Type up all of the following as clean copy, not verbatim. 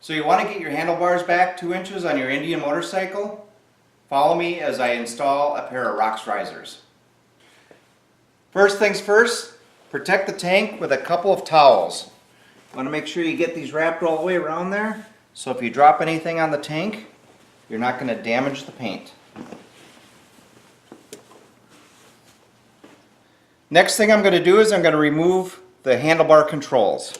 So you want to get your handlebars back 2 inches on your Indian motorcycle? Follow me as I install a pair of Rox Risers. First things first, protect the tank with a couple of towels. You want to make sure you get these wrapped all the way around there, so if you drop anything on the tank, you're not going to damage the paint. Next thing I'm going to do is I'm going to remove the handlebar controls.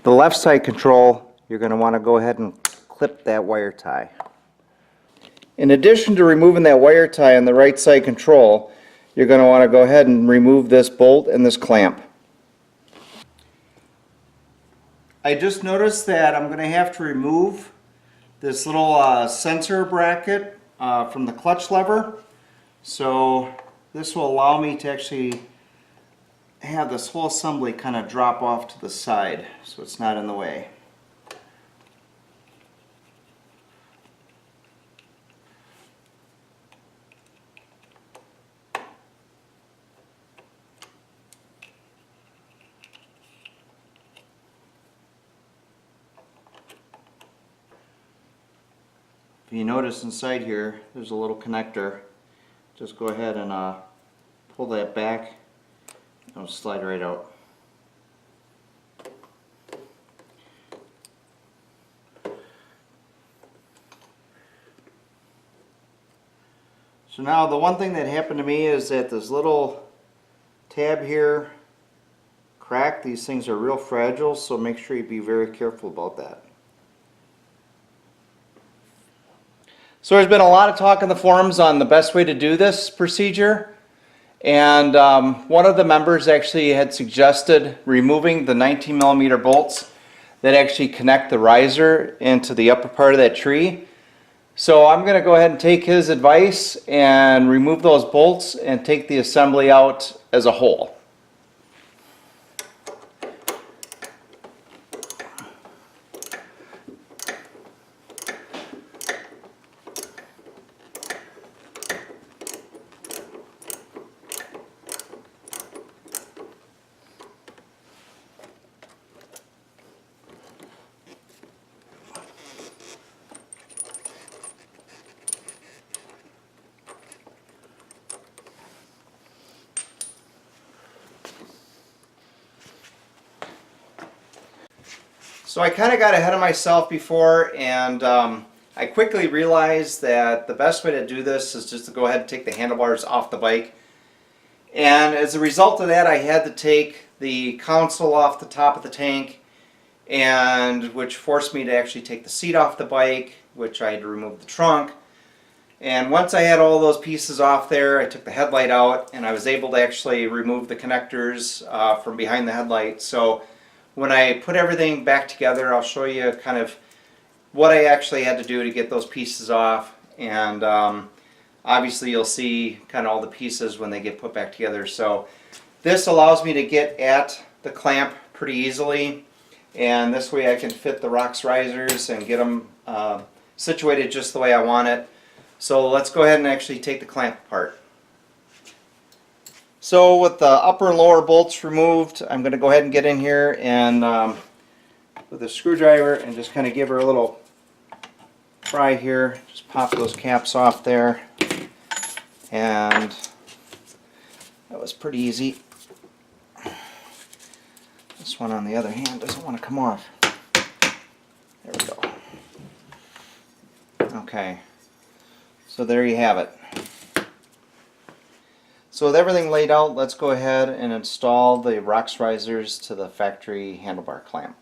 The left side control, you're going to want to go ahead and clip that wire tie. In addition to removing that wire tie on the right side control, you're going to want to go ahead and remove this bolt and this clamp. I just noticed that I'm going to have to remove this little sensor bracket from the clutch lever. So this will allow me to actually have this whole assembly kind of drop off to the side so it's not in the way. If you notice inside here, there's a little connector. Just go ahead and pull that back. It'll slide right out. So now the one thing that happened to me is that this little tab here cracked. These things are real fragile, so make sure you be very careful about that. So there's been a lot of talk in the forums on the best way to do this procedure. And one of the members actually had suggested removing the 19mm bolts that actually connect the riser into the upper part of that tree. So I'm going to go ahead and take his advice and remove those bolts and take the assembly out as a whole. So I kind of got ahead of myself before, and I quickly realized that the best way to do this is just to go ahead and take the handlebars off the bike. And as a result of that, I had to take the console off the top of the tank, and which forced me to actually take the seat off the bike, which I had to remove the trunk. And once I had all those pieces off there, I took the headlight out, and I was able to actually remove the connectors from behind the headlight. So when I put everything back together, I'll show you kind of what I actually had to do to get those pieces off, and obviously you'll see kind of all the pieces when they get put back together. So this allows me to get at the clamp pretty easily, and this way I can fit the Rox Risers and get them situated just the way I want it. So let's go ahead and actually take the clamp apart. So with the upper and lower bolts removed, I'm going to go ahead and get in here and with a screwdriver and just kind of give her a little pry here. Just pop those caps off there, and that was pretty easy. This one on the other hand doesn't want to come off. There we go. Okay, so there you have it. So with everything laid out, let's go ahead and install the Rox Risers to the factory handlebar clamp.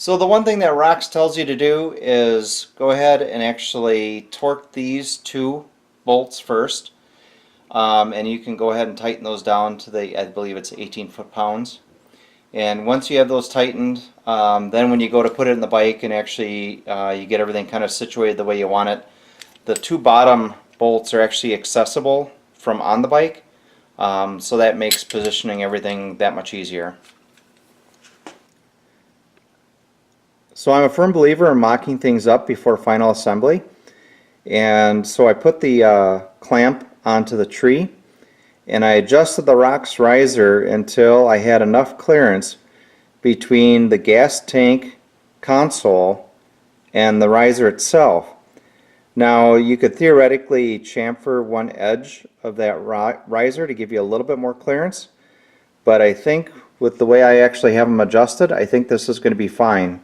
So the one thing that Rox tells you to do is go ahead and actually torque these two bolts first. And you can go ahead and tighten those down to I believe it's 18 foot-pounds. And once you have those tightened, then when you go to put it in the bike and actually you get everything kind of situated the way you want it, the two bottom bolts are actually accessible from on the bike. So that makes positioning everything that much easier. So I'm a firm believer in mocking things up before final assembly. And so I put the clamp onto the tree and I adjusted the Rox riser until I had enough clearance between the gas tank console and the riser itself. Now you could theoretically chamfer one edge of that riser to give you a little bit more clearance, but I think with the way I actually have them adjusted, I think this is going to be fine.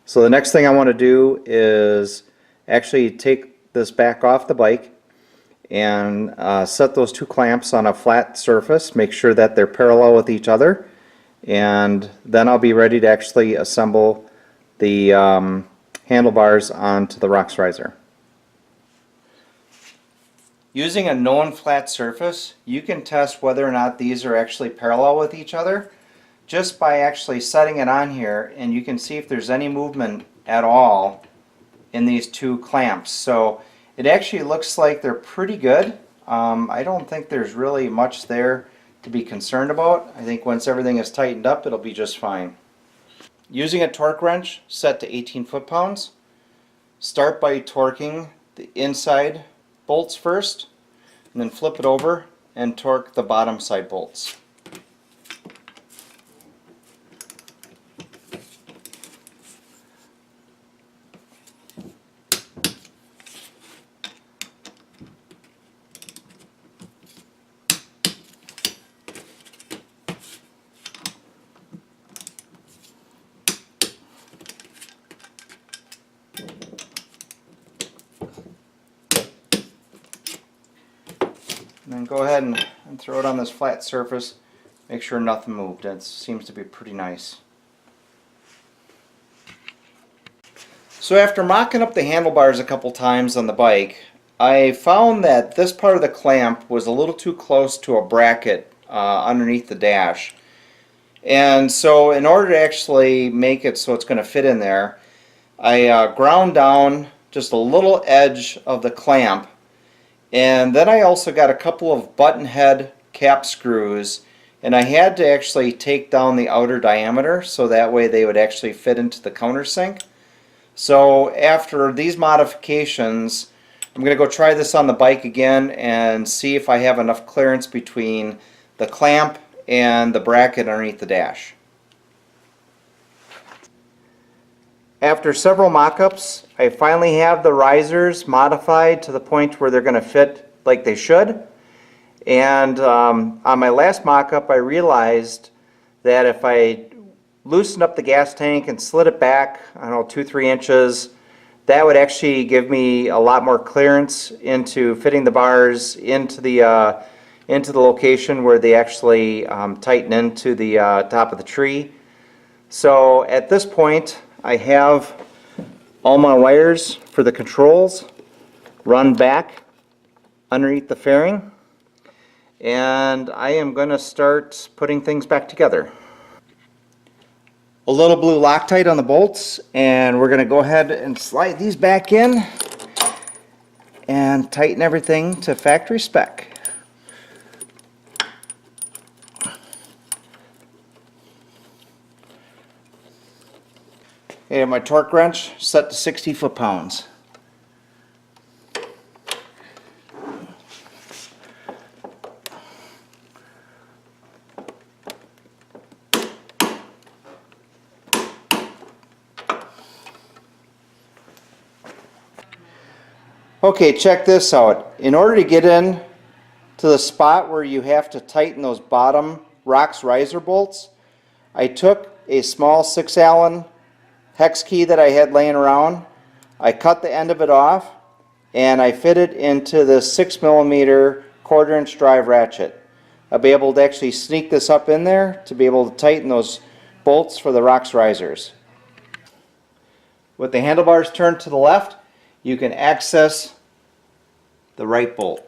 So the next thing I want to do is actually take this back off the bike and set those two clamps on a flat surface, make sure that they're parallel with each other, and then I'll be ready to actually assemble the handlebars onto the Rox riser. Using a known flat surface, you can test whether or not these are actually parallel with each other just by actually setting it on here, and you can see if there's any movement at all in these two clamps. So it actually looks like they're pretty good. I don't think there's really much there to be concerned about. I think once everything is tightened up, it'll be just fine. Using a torque wrench set to 18 foot-pounds, start by torquing the inside bolts first, and then flip it over and torque the bottom side bolts. And then go ahead and throw it on this flat surface. Make sure nothing moved. It seems to be pretty nice. So after mocking up the handlebars a couple times on the bike, I found that this part of the clamp was a little too close to a bracket underneath the dash. And so in order to actually make it so it's going to fit in there, I ground down just a little edge of the clamp. And then I also got a couple of button head cap screws, and I had to actually take down the outer diameter so that way they would actually fit into the countersink. So after these modifications, I'm going to go try this on the bike again and see if I have enough clearance between the clamp and the bracket underneath the dash. After several mock-ups, I finally have the risers modified to the point where they're going to fit like they should. And on my last mock-up, I realized that if I loosened up the gas tank and slid it back, I don't know, 2-3 inches, that would actually give me a lot more clearance into fitting the bars into the location where they actually tighten into the top of the tree. So at this point, I have all my wires for the controls run back underneath the fairing, and I am going to start putting things back together. A little blue Loctite on the bolts, and we're going to go ahead and slide these back in and tighten everything to factory spec. I have my torque wrench set to 60 foot-pounds. Okay, check this out. In order to get in to the spot where you have to tighten those bottom Rox riser bolts, I took a small 6-Allen hex key that I had laying around. I cut the end of it off and I fit it into the 6mm 1/4 inch drive ratchet. I'll be able to actually sneak this up in there to be able to tighten those bolts for the Rox risers. With the handlebars turned to the left, you can access the right bolt.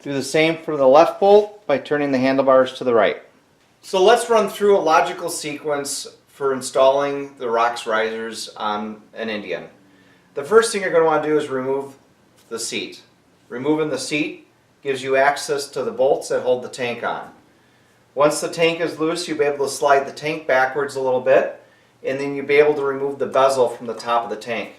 Do the same for the left bolt by turning the handlebars to the right. So let's run through a logical sequence for installing the Rox Risers on an Indian. The first thing you're going to want to do is remove the seat. Removing the seat gives you access to the bolts that hold the tank on. Once the tank is loose, you'll be able to slide the tank backwards a little bit, and then you'll be able to remove the bezel from the top of the tank.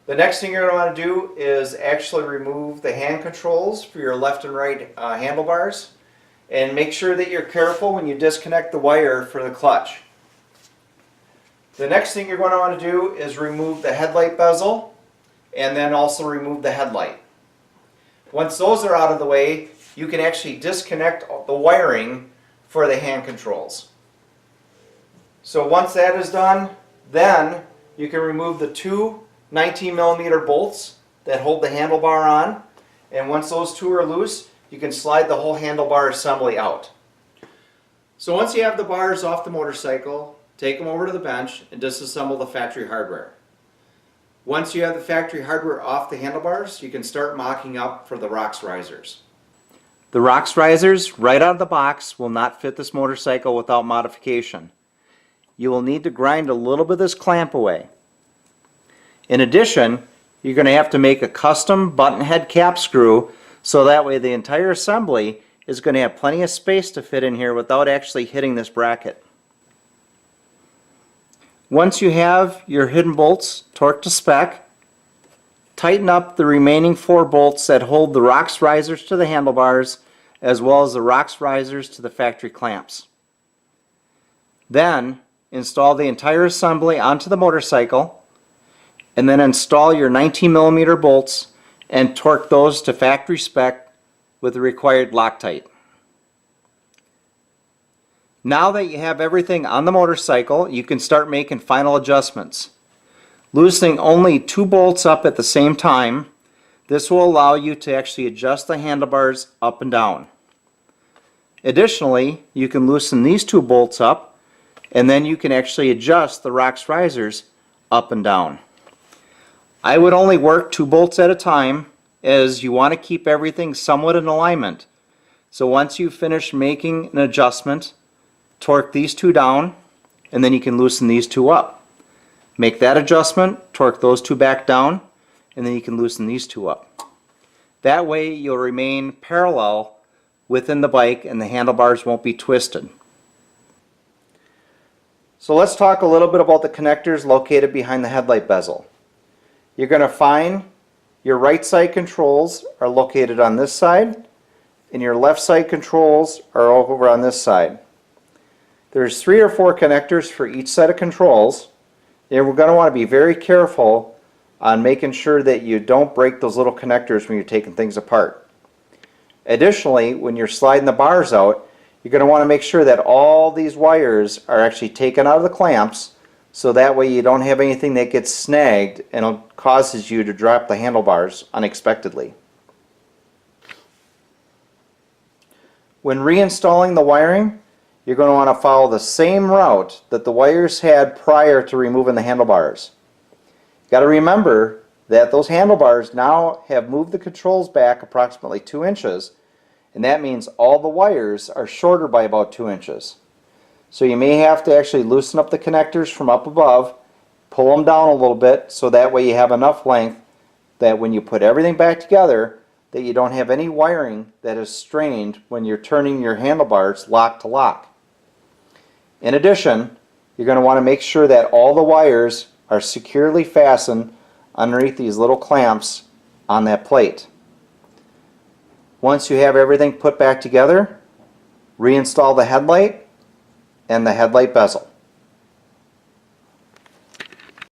The next thing you're going to want to do is actually remove the hand controls for your left and right handlebars, and make sure that you're careful when you disconnect the wire for the clutch. The next thing you're going to want to do is remove the headlight bezel, and then also remove the headlight. Once those are out of the way, you can actually disconnect the wiring for the hand controls. So once that is done, then you can remove the two 19mm bolts that hold the handlebar on, and once those two are loose, you can slide the whole handlebar assembly out. So once you have the bars off the motorcycle, take them over to the bench and disassemble the factory hardware. Once you have the factory hardware off the handlebars, you can start mocking up for the Rox Risers. The Rox Risers, right out of the box, will not fit this motorcycle without modification. You will need to grind a little bit of this clamp away. In addition, you're going to have to make a custom button head cap screw, so that way the entire assembly is going to have plenty of space to fit in here without actually hitting this bracket. Once you have your hidden bolts torqued to spec, tighten up the remaining 4 bolts that hold the Rox Risers to the handlebars, as well as the Rox Risers to the factory clamps. Then install the entire assembly onto the motorcycle, and then install your 19mm bolts and torque those to factory spec with the required Loctite. Now that you have everything on the motorcycle, you can start making final adjustments. Loosening only 2 bolts up at the same time, this will allow you to actually adjust the handlebars up and down. Additionally, you can loosen these 2 bolts up, and then you can actually adjust the Rox Risers up and down. I would only work 2 bolts at a time, as you want to keep everything somewhat in alignment. So once you finish making an adjustment, torque these 2 down, and then you can loosen these 2 up. Make that adjustment, torque those 2 back down, and then you can loosen these 2 up. That way you'll remain parallel within the bike and the handlebars won't be twisted. So let's talk a little bit about the connectors located behind the headlight bezel. You're going to find your right side controls are located on this side, and your left side controls are over on this side. There's 3 or 4 connectors for each set of controls, and we're going to want to be very careful on making sure that you don't break those little connectors when you're taking things apart. Additionally, when you're sliding the bars out, you're going to want to make sure that all these wires are actually taken out of the clamps, so that way you don't have anything that gets snagged and causes you to drop the handlebars unexpectedly. When reinstalling the wiring, you're going to want to follow the same route that the wires had prior to removing the handlebars. You've got to remember that those handlebars now have moved the controls back approximately 2 inches, and that means all the wires are shorter by about 2 inches. So you may have to actually loosen up the connectors from up above, pull them down a little bit, so that way you have enough length that when you put everything back together, that you don't have any wiring that is strained when you're turning your handlebars lock to lock. In addition, you're going to want to make sure that all the wires are securely fastened underneath these little clamps on that plate. Once you have everything put back together, reinstall the headlight and the headlight bezel.